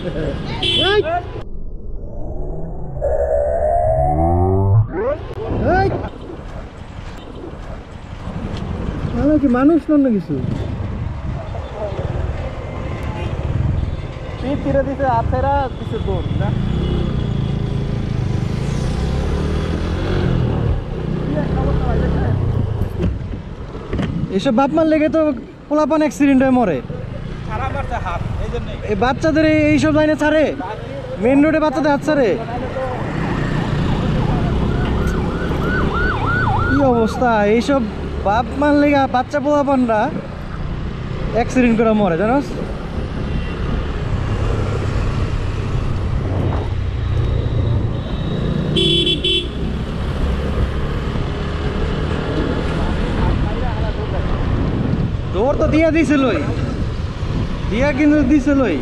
কি মানুষ না কিছু তীরে দিতে আছেরা কিছু দূর না এসব বাপ মার লেগে তো পোলাপান অ্যাক্সিডেন্ট হয়ে মরে এই বাচ্চাদের এইসব লাইনে ছাড়ে মেন রোডে বাচ্চাদের হাত ছাড়ে কি অবস্থা এইসব বাপ মার লেগে বাচ্চা পোলাপানরা অ্যাক্সিডেন্ট করে মরে জানোস দৌড় তো দিয়া দিছিলই দিয়া কিন্তু দিছিলই